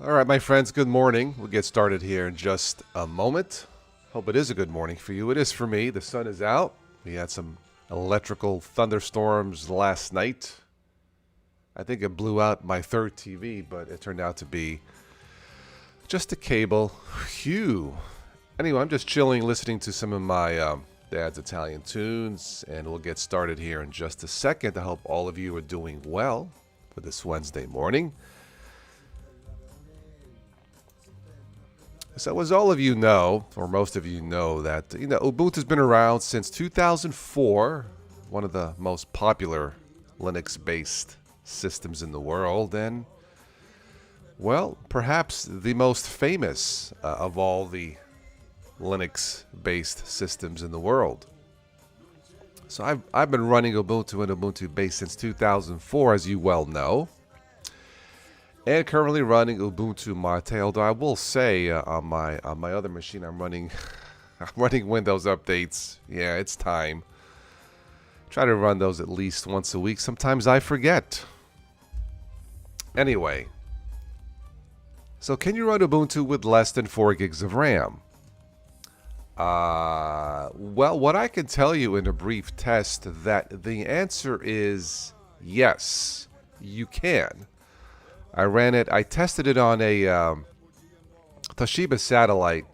All right, my friends, good morning. We'll get started here in just a moment. Hope it is a good morning for you. It is for me. The sun is out. We had some electrical thunderstorms last night. I think it blew out my third TV, but it turned out to be just a cable. Phew. Anyway, I'm just chilling, listening to some of my dad's Italian tunes, and we'll get started here in just a second. I hope all of you are doing well for this Wednesday morning. So as all of you know, or most of you know, that Ubuntu has been around since 2004, one of the most popular Linux-based systems in the world, and, well, perhaps the most famous of all the Linux-based systems in the world. So I've been running Ubuntu and Ubuntu Base since 2004, as you well know. And currently running Ubuntu Mate, although I will say on my other machine I'm running Windows updates. Yeah, it's time. Try to run those at least once a week. Sometimes I forget. Anyway, so can you run Ubuntu with less than 4 gigs of RAM? Well, what I can tell you in a brief test that the answer is yes, you can. I ran it. I tested it on a Toshiba satellite,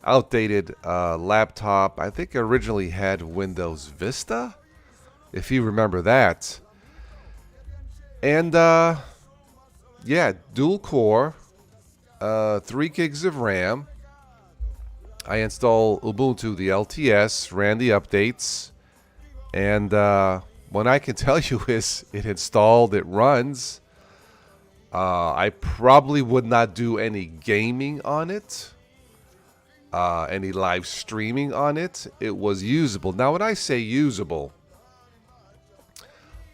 outdated laptop. I think it originally had Windows Vista, if you remember that. And yeah, dual core, 3 gigs of RAM. I installed Ubuntu, the LTS, ran the updates, and what I can tell you is it installed, it runs. I probably would not do any gaming on it, any live streaming on it. It was usable. Now, when I say usable,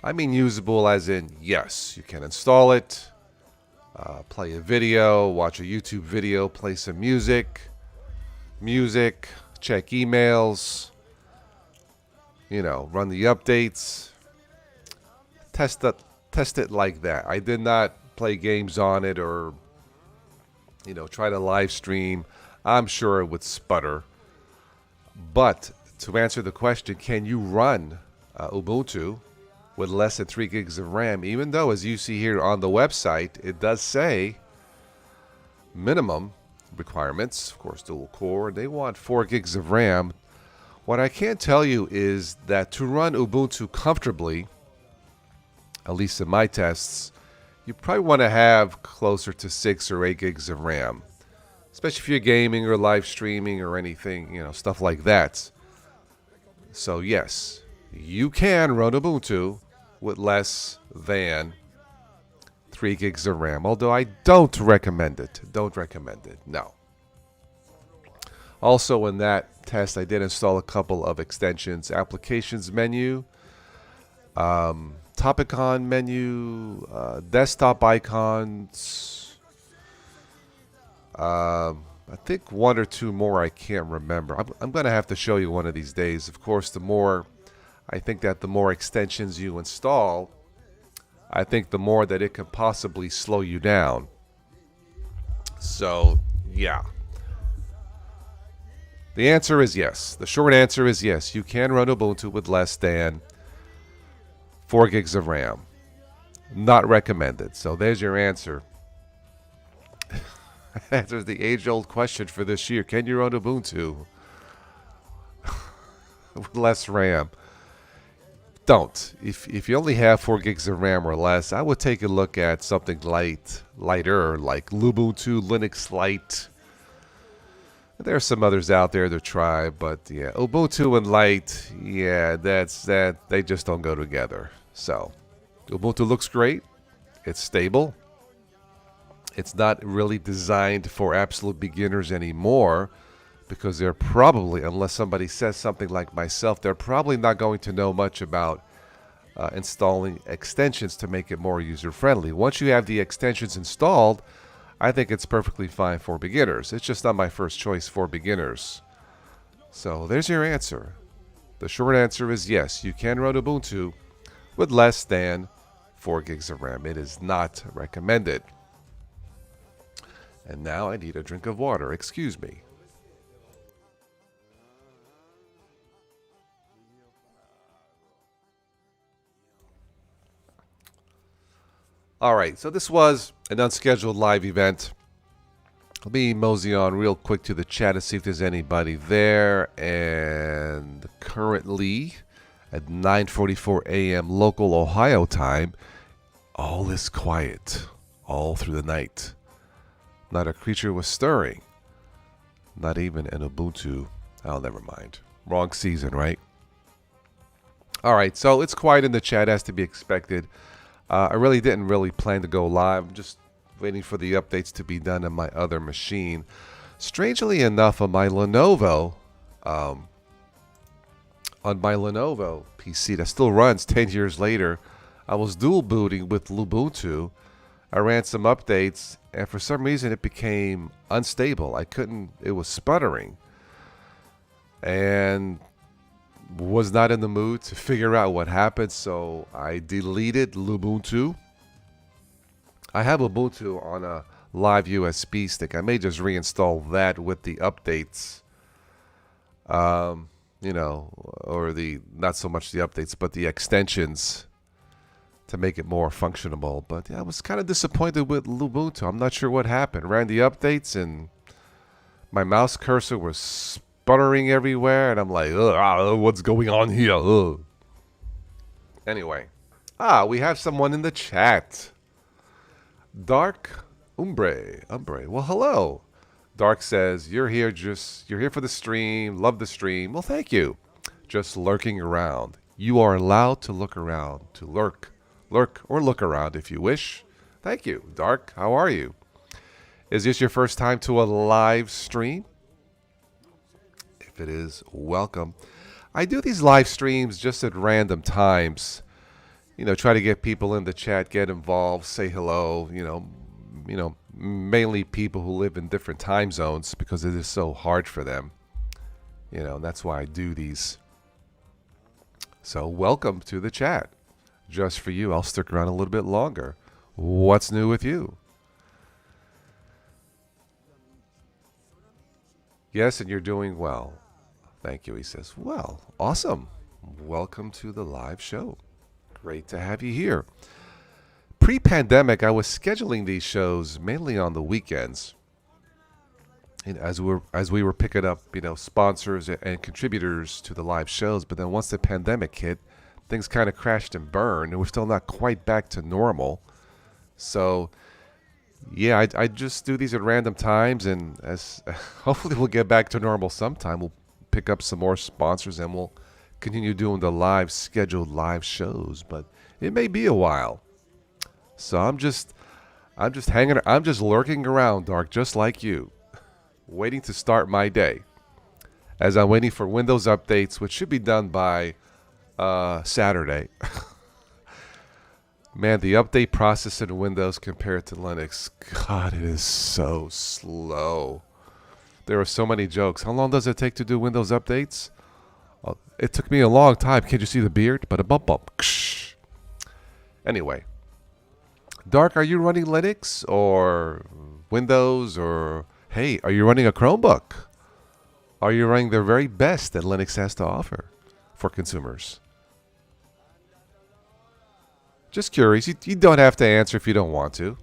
I mean usable as in, yes, you can install it, play a video, watch a YouTube video, play some music, check emails, run the updates, test it like that. I did not play games on it or try to live stream. I'm sure it would sputter. But to answer the question, can you run Ubuntu with less than 3 gigs of RAM, even though, as you see here on the website, it does say minimum requirements, of course, dual core, they want 4 gigs of RAM. What I can tell you is that to run Ubuntu comfortably, at least in my tests, you probably want to have closer to 6 or 8 gigs of RAM, especially if you're gaming or live streaming or anything, stuff like that. So yes, you can run Ubuntu with less than 3 gigs of RAM, although I don't recommend it. No. Also in that test, I did install a couple of extensions, applications menu, Topicon menu, desktop icons. I think 1 or 2 more I can't remember. I'm going to have to show you one of these days. Of course, the more extensions you install, I think the more that it can possibly slow you down. So, yeah. The answer is yes. The short answer is yes. You can run Ubuntu with less than 4 gigs of RAM. Not recommended. So there's your answer. Answers the age-old question for this year. Can you run Ubuntu with less RAM? Don't. If you only have 4 gigs of RAM or less, I would take a look at something lighter, like Ubuntu, Linux Lite. There are some others out there to try, but yeah, Ubuntu and Lite, yeah, they just don't go together. So, Ubuntu looks great. It's stable. It's not really designed for absolute beginners anymore because they're probably, unless somebody says something like myself, they're probably not going to know much about installing extensions to make it more user-friendly. Once you have the extensions installed, I think it's perfectly fine for beginners. It's just not my first choice for beginners. So there's your answer. The short answer is yes, you can run Ubuntu with less than 4 gigs of RAM. It is not recommended. And now I need a drink of water. Excuse me. All right, so this was an unscheduled live event. Let me mosey on real quick to the chat to see if there's anybody there. And currently at 9:44 a.m. local Ohio time, all is quiet all through the night. Not a creature was stirring. Not even an Ubuntu. Oh, never mind. Wrong season, right? All right, so it's quiet in the chat as to be expected. I really didn't plan to go live. I'm just waiting for the updates to be done on my other machine. Strangely enough, on my Lenovo PC that still runs 10 years later, I was dual booting with Ubuntu. I ran some updates, and for some reason it became unstable. It was sputtering. And was not in the mood to figure out what happened, so I deleted Ubuntu. I have Ubuntu on a live USB stick. I may just reinstall that with the updates. Or not so much the updates, but the extensions to make it more functionable. But yeah, I was kind of disappointed with Ubuntu. I'm not sure what happened. Ran the updates and my mouse cursor was sputtering everywhere, and I'm like, what's going on here? Ugh. Anyway, we have someone in the chat. Dark Umbre. Well, hello. Dark says, you're here for the stream. Love the stream. Well, thank you. Just lurking around. You are allowed to look around, to lurk or look around if you wish. Thank you. Dark, how are you? Is this your first time to a live stream? If it is, welcome. I do these live streams just at random times. Try to get people in the chat, get involved, say hello. Mainly people who live in different time zones because it is so hard for them. And that's why I do these. So welcome to the chat. Just for you, I'll stick around a little bit longer. What's new with you? Yes, and you're doing well. Thank you, he says. Well, awesome. Welcome to the live show. Great to have you here. Pre-pandemic, I was scheduling these shows mainly on the weekends. And as we were picking up, sponsors and contributors to the live shows. But then once the pandemic hit, things kind of crashed and burned, and we're still not quite back to normal. So, yeah, I just do these at random times, and as hopefully we'll get back to normal sometime. We'll pick up some more sponsors, and we'll continue doing the scheduled live shows. But it may be a while. So I'm just lurking around, Dark, just like you, waiting to start my day. As I'm waiting for Windows updates, which should be done by Saturday. Man, the update process in Windows compared to Linux, God, it is so slow. There are so many jokes. How long does it take to do Windows updates? It took me a long time. Can't you see the beard? But a bump. Anyway. Dark, are you running Linux or Windows, or hey, are you running a Chromebook? Are you running the very best that Linux has to offer for consumers? Just curious. You don't have to answer if you don't want to.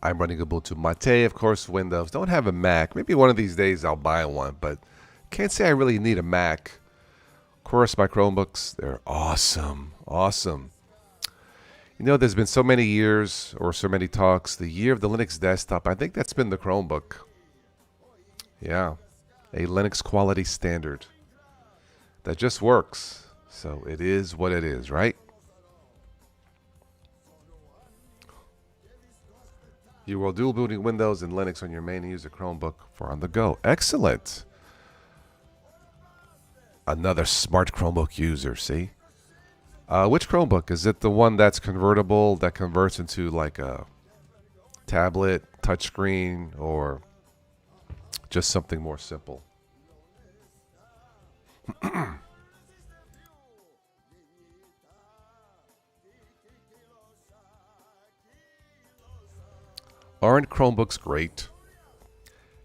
I'm running Ubuntu Mate, of course, Windows. Don't have a Mac. Maybe one of these days I'll buy one, but can't say I really need a Mac. Of course, my Chromebooks, they're awesome. Awesome. There's been so many years or so many talks. The year of the Linux desktop, I think that's been the Chromebook. Yeah, a Linux quality standard that just works. So it is what it is, right? You will dual booting Windows and Linux on your main and use a Chromebook for on the go. Excellent. Another smart Chromebook user, see? Which Chromebook? Is it the one that's convertible, that converts into like a tablet, touchscreen, or just something more simple? Aren't Chromebooks great?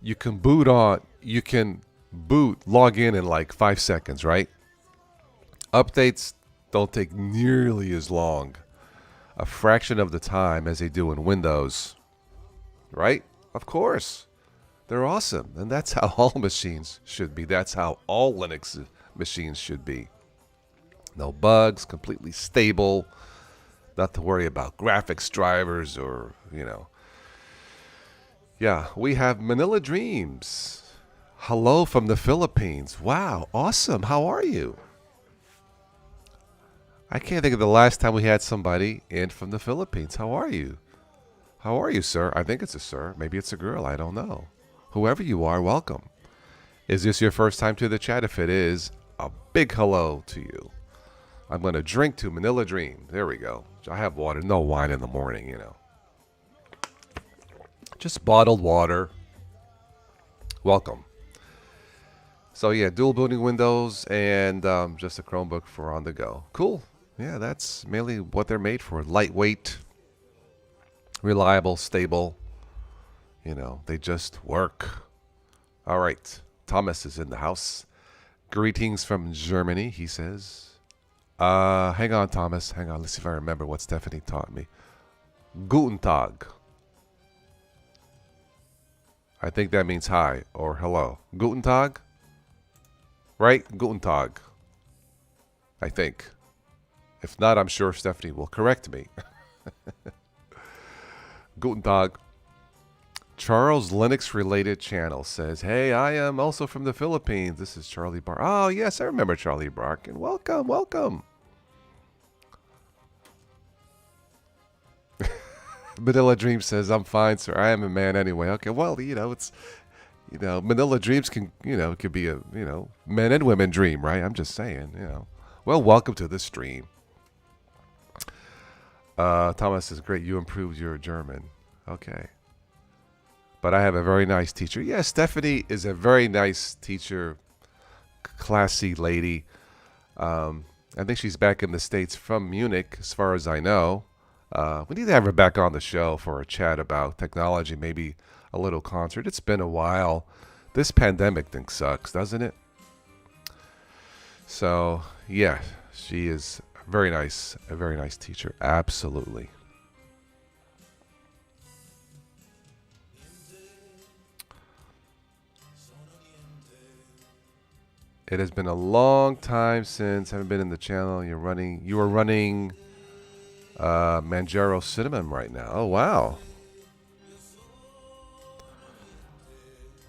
You can log in like 5 seconds, right? Updates don't take nearly as long, a fraction of the time as they do in Windows, right? Of course. They're awesome. And that's how all machines should be. That's how all Linux machines should be. No bugs, completely stable, not to worry about graphics drivers or, Yeah, we have Manila Dreams. Hello from the Philippines. Wow, awesome. How are you? I can't think of the last time we had somebody in from the Philippines. How are you? How are you, sir? I think it's a sir. Maybe it's a girl. I don't know. Whoever you are, welcome. Is this your first time to the chat? If it is, a big hello to you. I'm going to drink to Manila Dream. There we go. I have water. No wine in the morning, Just bottled water. Welcome. So, yeah, dual booting Windows and just a Chromebook for on the go. Cool. Yeah, that's mainly what they're made for. Lightweight, reliable, stable. They just work. All right. Thomas is in the house. Greetings from Germany, he says. Hang on, Thomas. Hang on. Let's see if I remember what Stephanie taught me. Guten Tag. I think that means hi or hello. Guten Tag? Right? Guten Tag. I think. If not, I'm sure Stephanie will correct me. Guten Tag. Charles Linux related channel says, hey, I am also from the Philippines. This is Charlie Bark. Oh, yes, I remember Charlie Bark. And welcome, welcome. Manila Dream says, I'm fine, sir. I am a man anyway. Okay, well, it's, Manila Dreams can, could be a, men and women dream, right? I'm just saying, Well, welcome to the stream. Thomas says, great, you improved your German. Okay. But I have a very nice teacher. Yeah, Stephanie is a very nice teacher, classy lady. I think she's back in the States from Munich, as far as I know. We need to have her back on the show for a chat about technology, maybe a little concert. It's been a while. This pandemic thing sucks, doesn't it? So, yeah, she is a very nice teacher. Absolutely. It has been a long time since I haven't been in the channel. You are running Manjaro Cinnamon right now. Oh, wow.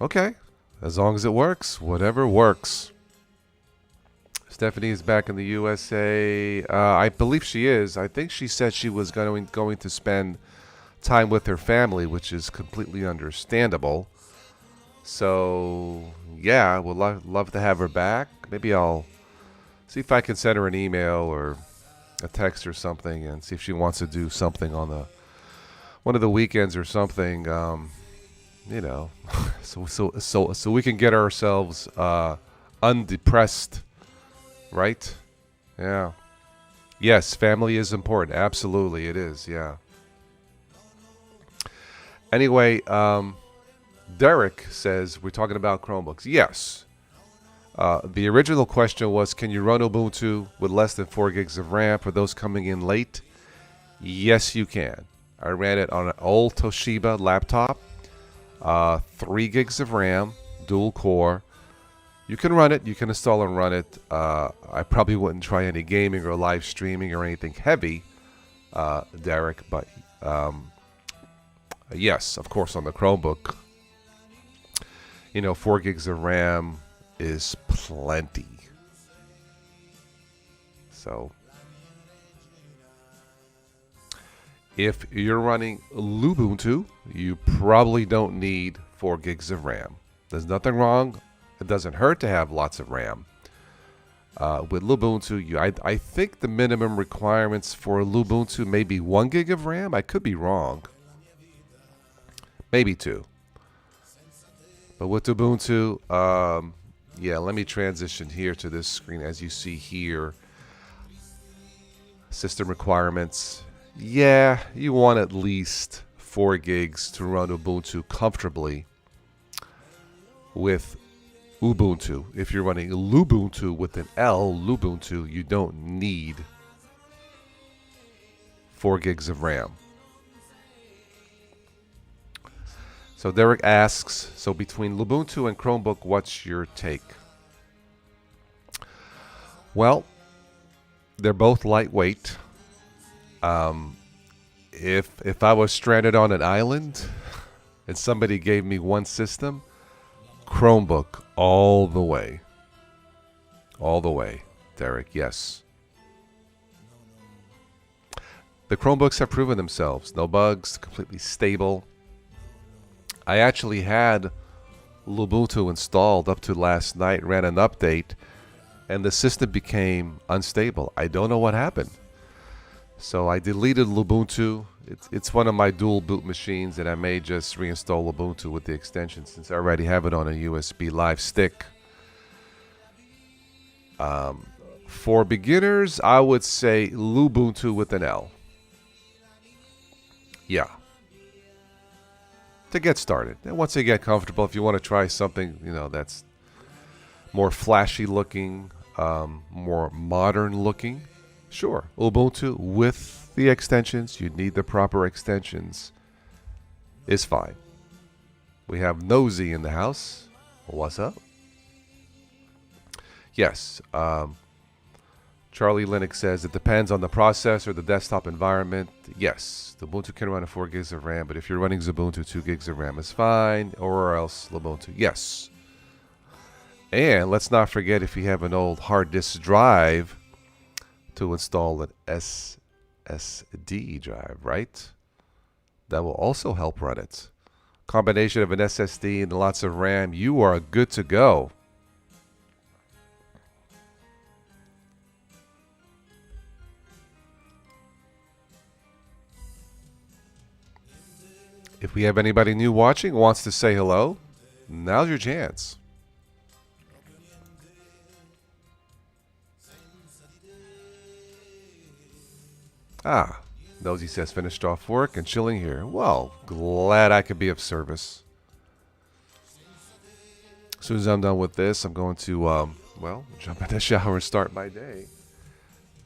Okay. As long as it works, whatever works. Stephanie is back in the USA. I believe she is. I think she said she was going to spend time with her family, which is completely understandable. So, yeah, would love to have her back. Maybe I'll see if I can send her an email or a text or something and see if she wants to do something on one of the weekends or something. So we can get ourselves undepressed, right? Yeah. Yes, family is important. Absolutely, it is. Yeah. Anyway, Derek says we're talking about Chromebooks. Yes. The original question was, can you run Ubuntu with less than 4 gigs of RAM for those coming in late? Yes, you can. I ran it on an old Toshiba laptop, 3 gigs of RAM, dual core. You can run it. You can install and run it. I probably wouldn't try any gaming or live streaming or anything heavy, Derek, but yes, of course, on the Chromebook, 4 gigs of RAM is plenty. So if you're running Ubuntu, you probably don't need 4 gigs of RAM. There's nothing wrong. It doesn't hurt to have lots of RAM. With Ubuntu, I think the minimum requirements for Ubuntu may be 1 gig of RAM. I could be wrong. Maybe 2. But with Ubuntu, yeah, let me transition here to this screen. As you see here, system requirements. Yeah, you want at least 4 gigs to run Ubuntu comfortably with Ubuntu. If you're running Lubuntu with an L, Lubuntu, you don't need 4 gigs of RAM. So Derek asks, so between Lubuntu and Chromebook, what's your take? Well, they're both lightweight. If I was stranded on an island and somebody gave me one system, Chromebook all the way. All the way, Derek, yes. The Chromebooks have proven themselves. No bugs, completely stable. I actually had Ubuntu installed up to last night, ran an update, and the system became unstable. I don't know what happened. So I deleted Ubuntu. It's one of my dual boot machines, and I may just reinstall Ubuntu with the extension since I already have it on a USB live stick. For beginners, I would say Lubuntu with an L. Yeah. To get started. And once you get comfortable, if you want to try something, that's more flashy looking, more modern looking, sure. Ubuntu with the extensions, you need the proper extensions, is fine. We have Nosy in the house. What's up? Yes. Charlie Linux says it depends on the processor, the desktop environment. Yes, the Ubuntu can run a 4 gigs of RAM, but if you're running Ubuntu, 2 gigs of RAM is fine, or else Ubuntu. Yes. And let's not forget, if you have an old hard disk drive, to install an SSD drive, right? That will also help run it. Combination of an SSD and lots of RAM, you are good to go. If we have anybody new watching who wants to say hello, now's your chance. Nosy says finished off work and chilling here. Well, glad I could be of service. As soon as I'm done with this, I'm going to, jump in the shower and start my day.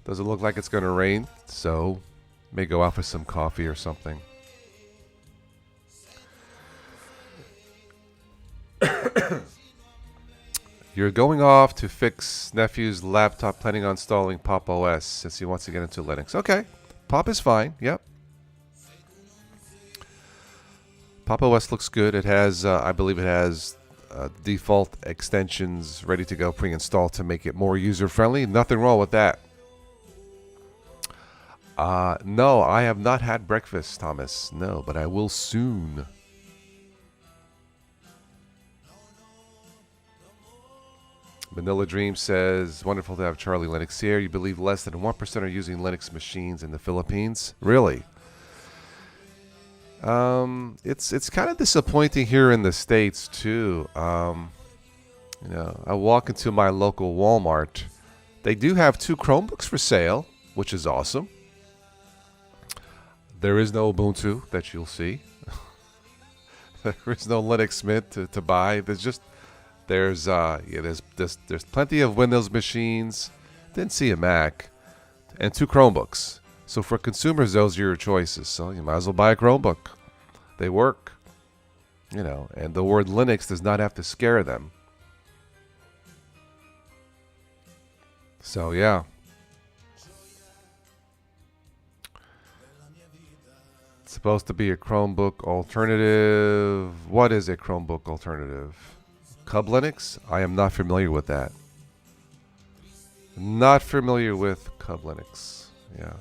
Doesn't look like it's going to rain, so may go out for some coffee or something. You're going off to fix nephew's laptop, planning on installing Pop OS since he wants to get into Linux. Okay, Pop is fine. Yep. Pop OS looks good. It has, I believe it has default extensions ready to go pre-installed to make it more user-friendly. Nothing wrong with that. No, I have not had breakfast, Thomas. No, but I will soon. Manila Dream says, wonderful to have Charlie Linux here. You believe less than 1% are using Linux machines in the Philippines? Really? It's kind of disappointing here in the States, too. I walk into my local Walmart. They do have 2 Chromebooks for sale, which is awesome. There is no Ubuntu that you'll see. There is no Linux Mint to buy. There's plenty of Windows machines. Didn't see a Mac, and 2 Chromebooks. So for consumers, those are your choices. So you might as well buy a Chromebook. They work, and the word Linux does not have to scare them. So yeah. It's supposed to be a Chromebook alternative. What is a Chromebook alternative? Cub Linux? I am not familiar with that. Not familiar with Cub Linux. Yeah.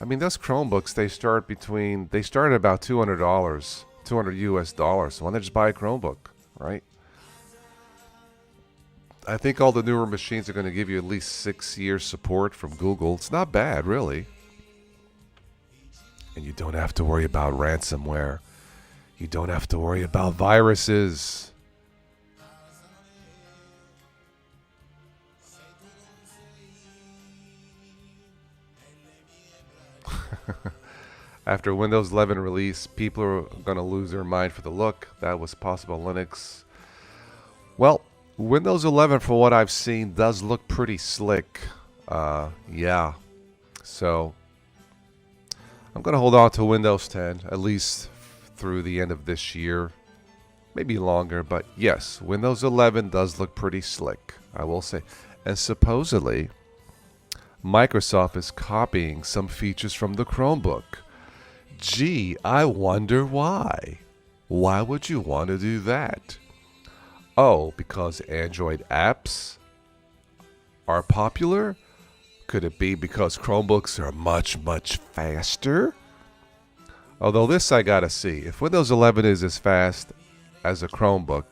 I mean, those Chromebooks, they start at about $200, $200 US. So why don't they just buy a Chromebook, right? I think all the newer machines are going to give you at least 6 years support from Google. It's not bad, really. And you don't have to worry about ransomware. You don't have to worry about viruses. After Windows 11 release, people are going to lose their mind for the look. That was possible on Linux. Well, Windows 11, from what I've seen, does look pretty slick. Yeah. So I'm going to hold on to Windows 10, at least through the end of this year. Maybe longer, but yes, Windows 11 does look pretty slick, I will say. And supposedly, Microsoft is copying some features from the Chromebook. Gee, I wonder why. Why would you want to do that? Oh, because Android apps are popular? Could it be because Chromebooks are much, much faster? Although this I gotta see. If Windows 11 is as fast as a Chromebook,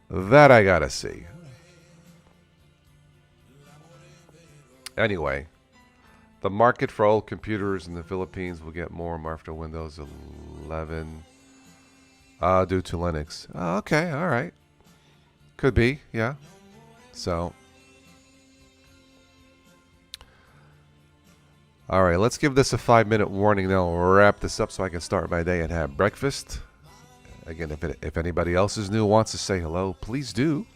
that I gotta see. Anyway, the market for old computers in the Philippines will get more and more after Windows 11 due to Linux. Oh, okay, all right. Could be, yeah. So, all right, let's give this a 5-minute warning. Then we'll wrap this up so I can start my day and have breakfast. Again, if anybody else is new, wants to say hello, please do.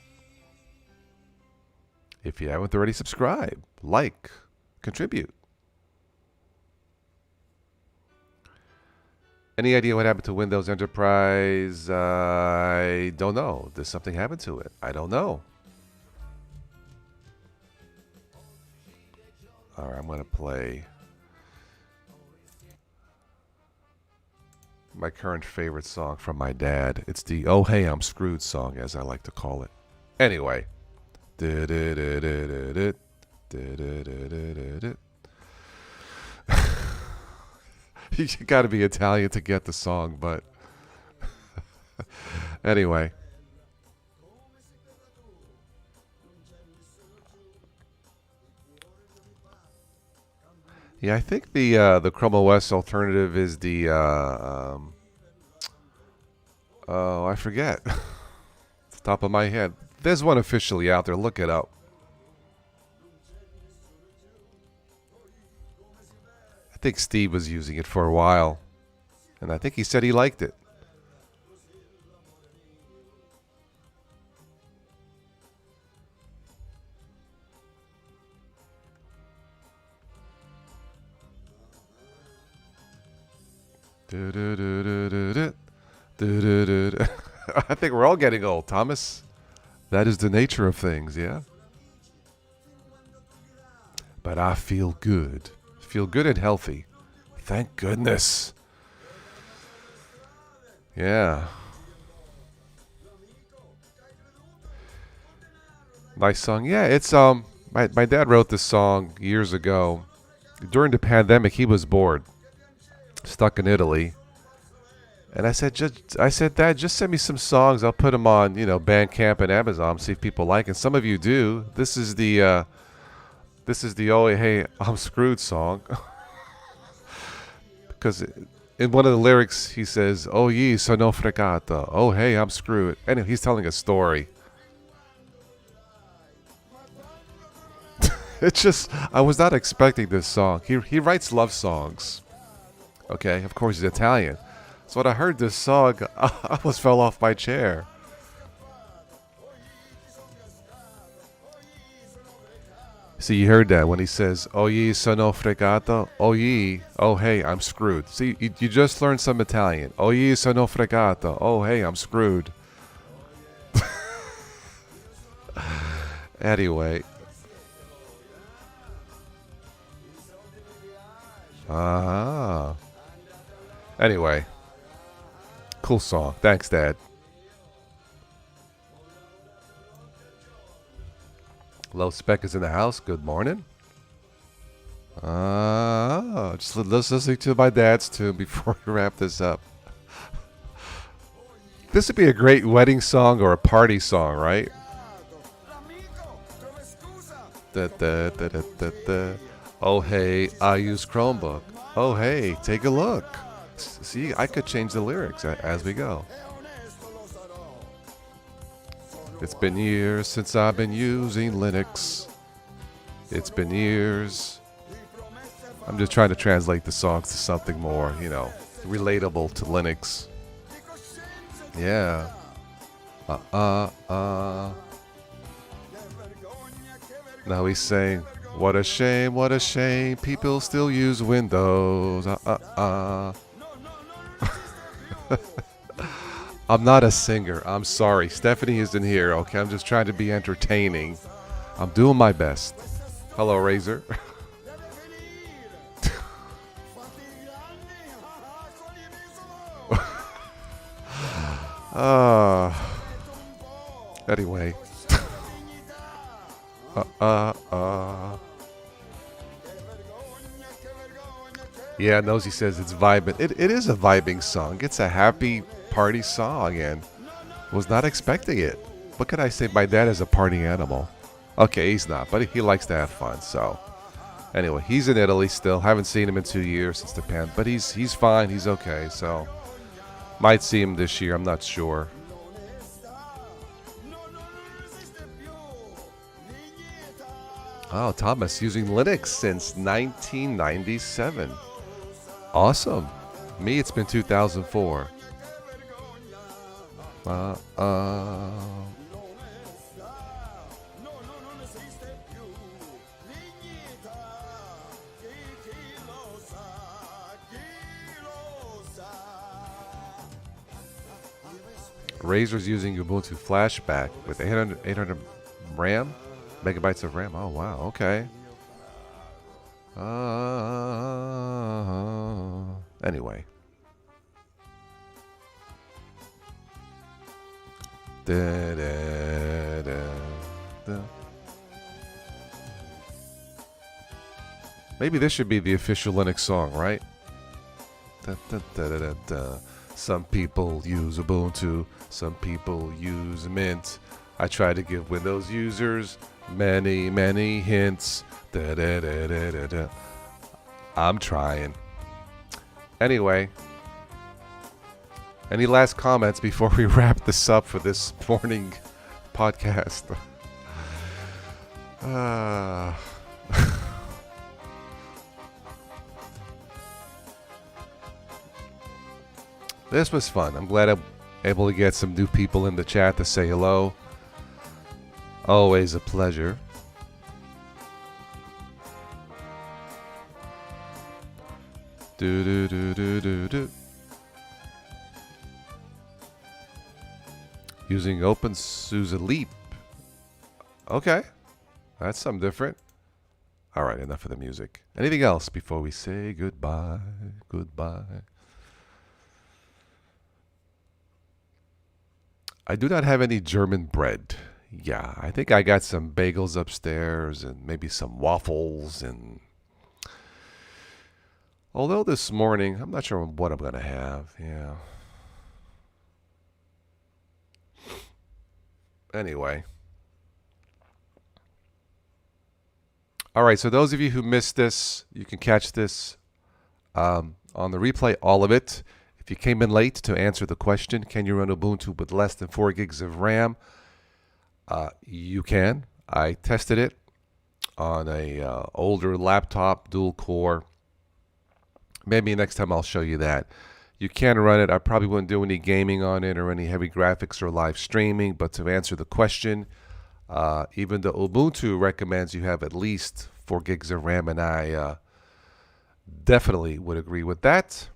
If you haven't already, subscribe, like, contribute. Any idea what happened to Windows Enterprise? I don't know. Did something happen to it? I don't know. All right, I'm going to play my current favorite song from my dad. It's the "Oh Hey I'm Screwed" song, as I like to call it. Anyway. You got to be Italian to get the song, but anyway. Yeah, I think the Chrome OS alternative is the oh, I forget. It's the top of my head. There's one officially out there. Look it up. I think Steve was using it for a while, and I think he said he liked it. I think we're all getting old, Thomas. That is the nature of things, yeah? But I feel good. Feel good and healthy. Thank goodness. Yeah. Nice song. Yeah, it's my dad wrote this song years ago. During the pandemic, he was bored, stuck in Italy. And I said, Dad, just send me some songs. I'll put them on, Bandcamp and Amazon, see if people like it. Some of you do. This is the "Oh Hey I'm Screwed" song. Because in one of the lyrics he says, "Oh ye sono fregato." Oh hey, I'm screwed. Anyway, he's telling a story. It's just, I was not expecting this song. He writes love songs. Okay, of course he's Italian. So when I heard this song, I almost fell off my chair. See, you heard that when he says, "Oh ye sono fregato." Oh ye, oh hey, I'm screwed. See, you just learned some Italian. "Oh ye sono fregato." Oh hey, I'm screwed. Anyway. Anyway. Cool song. Thanks, Dad. Low Spec is in the house. Good morning. Just listening to my dad's tune before we wrap this up. This would be a great wedding song or a party song, right? Da, da, da, da, da, da. Oh hey, I use Chromebook. Oh hey, take a look. See, I could change the lyrics as we go. It's been years since I've been using Linux. It's been years. I'm just trying to translate the songs to something more, relatable to Linux. Yeah. Uh, uh, uh. Now he's saying, what a shame, people still use Windows. I'm not a singer. I'm sorry. Stephanie isn't here, okay? I'm just trying to be entertaining. I'm doing my best. Hello, Razor. uh, anyway. Yeah, Nosy says it's vibing. It is a vibing song. It's a happy party song, and was not expecting it. What can I say? My dad is a party animal. Okay, he's not, but he likes to have fun. So, anyway, he's in Italy still. Haven't seen him in 2 years since the pan, but he's fine. He's okay. So, might see him this year. I'm not sure. Oh, Thomas using Linux since 1997. Awesome. Me, it's been 2004. Razor's using Ubuntu Flashback with 800 RAM, megabytes of RAM. Oh, wow. Okay. Anyway. Maybe this should be the official Linux song, right? Some people use Ubuntu, some people use Mint. I try to give Windows users many, many hints. I'm trying. Anyway, any last comments before we wrap this up for this morning podcast? This was fun. I'm glad I'm able to get some new people in the chat to say hello. Always a pleasure. Do. Using OpenSUSE Leap. Okay. That's something different. All right, enough of the music. Anything else before we say goodbye? Goodbye. I do not have any German bread. Yeah, I think I got some bagels upstairs and maybe some waffles. And although this morning, I'm not sure what I'm going to have. Yeah. Anyway. All right, so those of you who missed this, you can catch this on the replay, all of it. If you came in late to answer the question, can you run Ubuntu with less than 4 gigs of RAM? You can. I tested it on a older laptop, dual core. Maybe next time I'll show you that. You can run it. I probably wouldn't do any gaming on it or any heavy graphics or live streaming, but to answer the question, even the Ubuntu recommends you have at least 4 gigs of RAM, and I definitely would agree with that.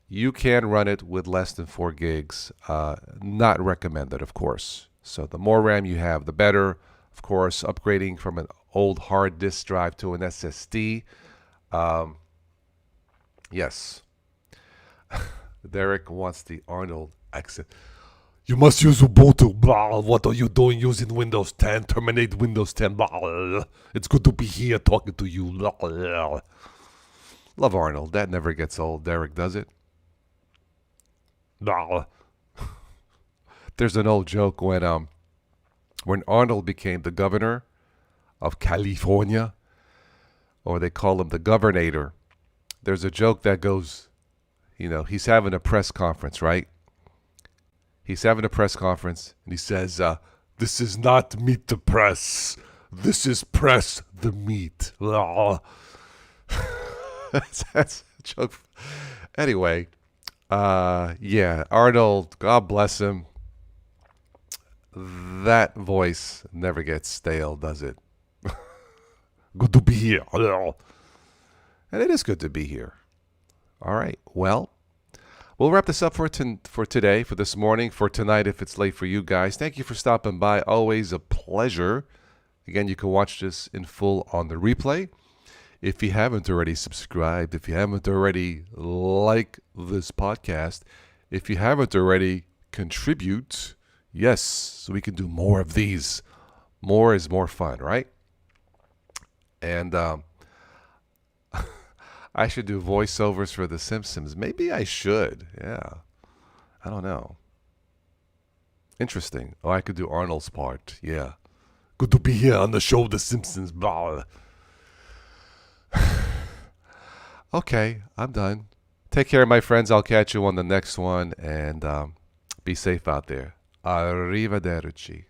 You can run it with less than 4 gigs. Not recommended, of course. So the more RAM you have, the better. Of course, upgrading from an old hard disk drive to an SSD. Yes. Derek wants the Arnold accent. You must use Ubuntu. Blah. What are you doing using Windows 10? Terminate Windows 10. Blah. It's good to be here talking to you. Blah. Love Arnold. That never gets old. Derek, does it? Blah. There's an old joke when Arnold became the governor of California, or they call him the governator. There's a joke that goes, he's having a press conference, right? He's having a press conference, and he says, this is not meet the press. This is press the meat. That's a joke. Anyway, yeah, Arnold, God bless him. That voice never gets stale, does it? Good to be here. And it is good to be here. All right. Well, we'll wrap this up for today, for this morning, for tonight if it's late for you guys. Thank you for stopping by. Always a pleasure. Again, you can watch this in full on the replay. If you haven't already subscribed, if you haven't already liked this podcast, if you haven't already contribute, yes, so we can do more of these. More is more fun, right? And I should do voiceovers for The Simpsons. Maybe I should. Yeah. I don't know. Interesting. Oh, I could do Arnold's part. Yeah. Good to be here on the show The Simpsons. Blah. Okay, I'm done. Take care, my friends. I'll catch you on the next one. And be safe out there. Arrivederci.